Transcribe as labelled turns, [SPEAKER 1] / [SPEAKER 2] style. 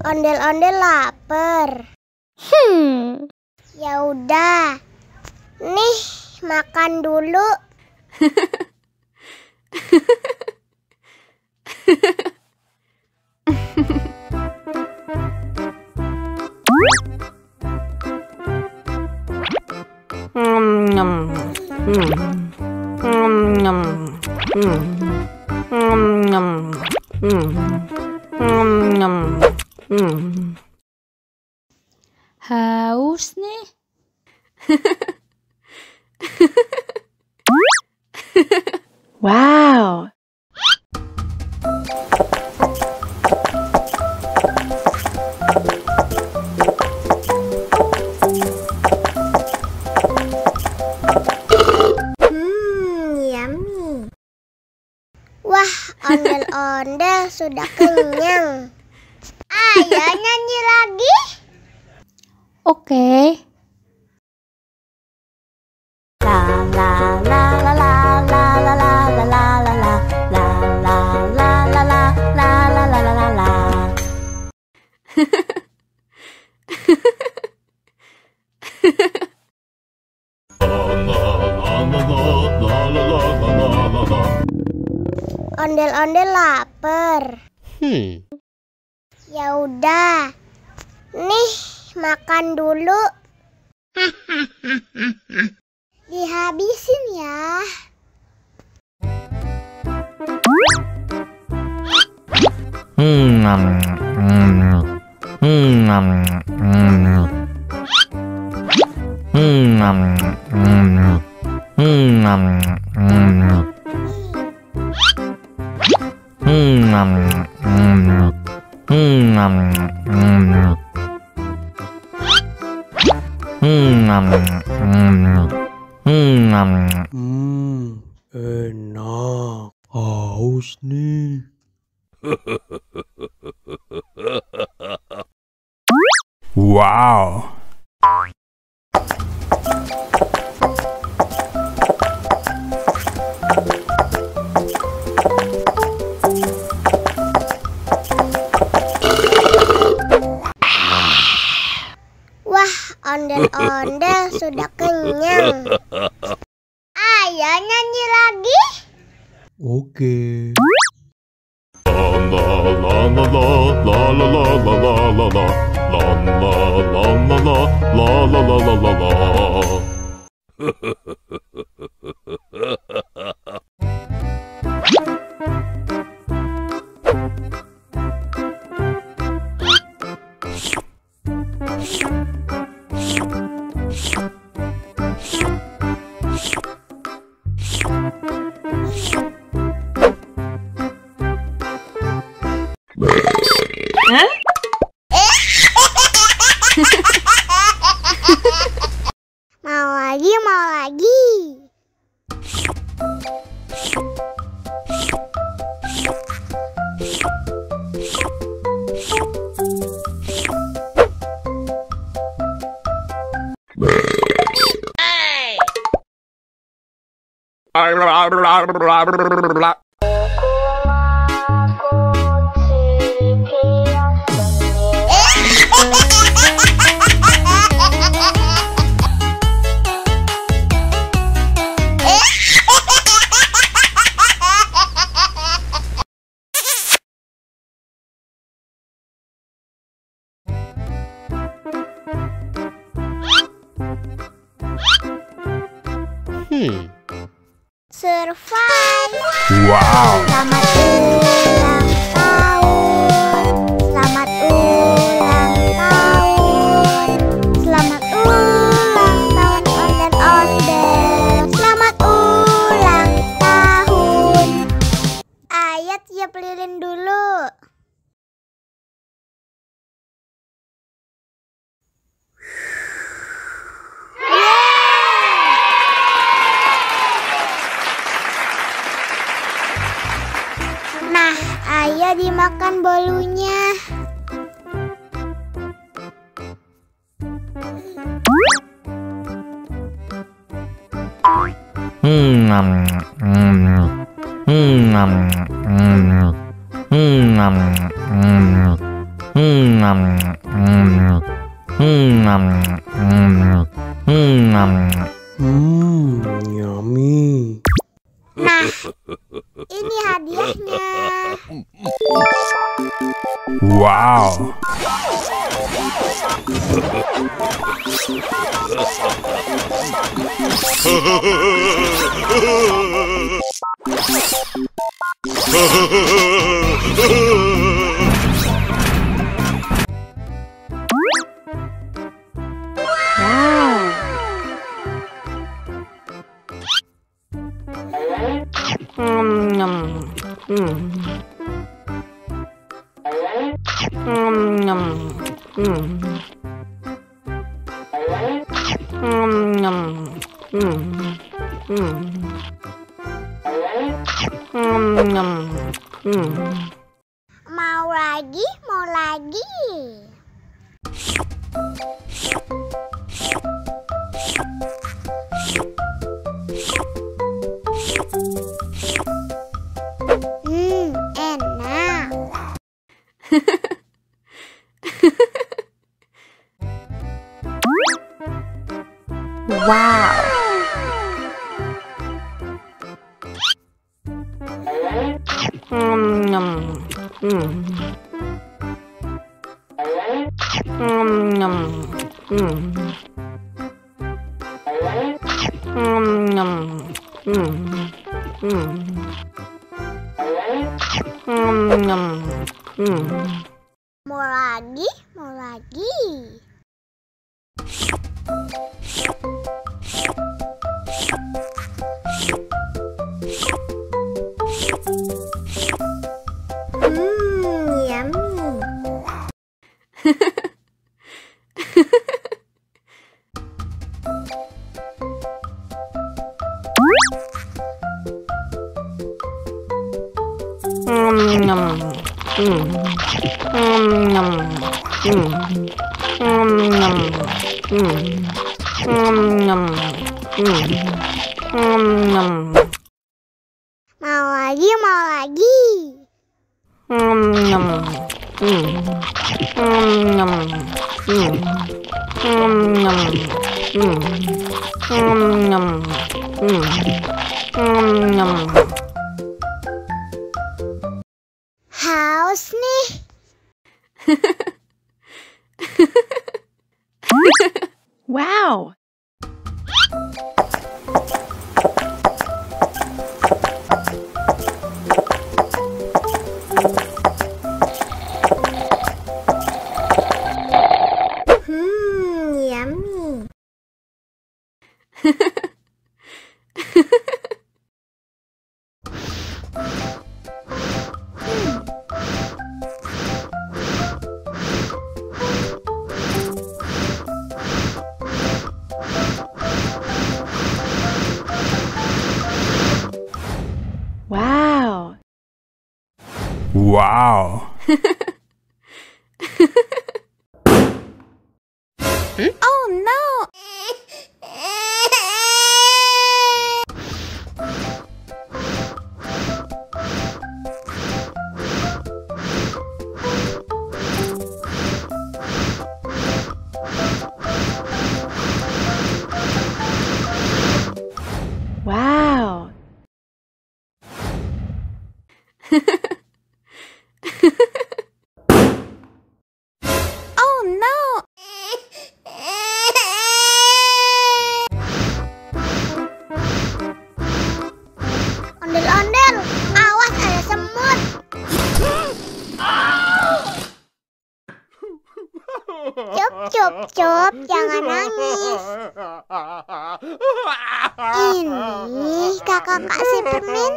[SPEAKER 1] Ondel-ondel lapar. Ya udah. Nih, makan dulu.
[SPEAKER 2] Haus nih.
[SPEAKER 3] Wow.
[SPEAKER 1] Yummy. Wah, ondel-ondel sudah kenyang. Ayo nyanyi lagi.
[SPEAKER 2] Oke.
[SPEAKER 1] Ondel-ondel lapar. Ya udah. Nih, makan dulu. Dihabisin ya.
[SPEAKER 4] Enak. Haus nih.
[SPEAKER 5] Wow.
[SPEAKER 1] Wah, ondel-ondel sudah kenyang. Ayo nyanyi lagi.
[SPEAKER 4] Oke.
[SPEAKER 1] Mau lagi, mau lagi. Survive.
[SPEAKER 5] Wow.
[SPEAKER 1] Selamat ulang tahun. Selamat ulang tahun. Selamat ulang tahun ondel-ondel. Selamat ulang tahun. Ayo tiup lilin dulu. Nah, ayo dimakan bolunya.
[SPEAKER 4] Yummy.
[SPEAKER 1] Nah, ini hadiahnya.
[SPEAKER 4] Wow.
[SPEAKER 1] Mau lagi, mau lagi. Enak.
[SPEAKER 2] Wow.
[SPEAKER 1] Mau lagi, mau lagi. Yummy. Mau lagi, mau lagi. Haus nih.
[SPEAKER 2] Wow.
[SPEAKER 1] Yummy.
[SPEAKER 2] Wow.
[SPEAKER 4] Wow.
[SPEAKER 1] Oh no.
[SPEAKER 2] Wow.
[SPEAKER 1] Oh no. Ondel-ondel, awas ada semut. Cup, cup, cup, jangan nangis. Ini kakak Superman.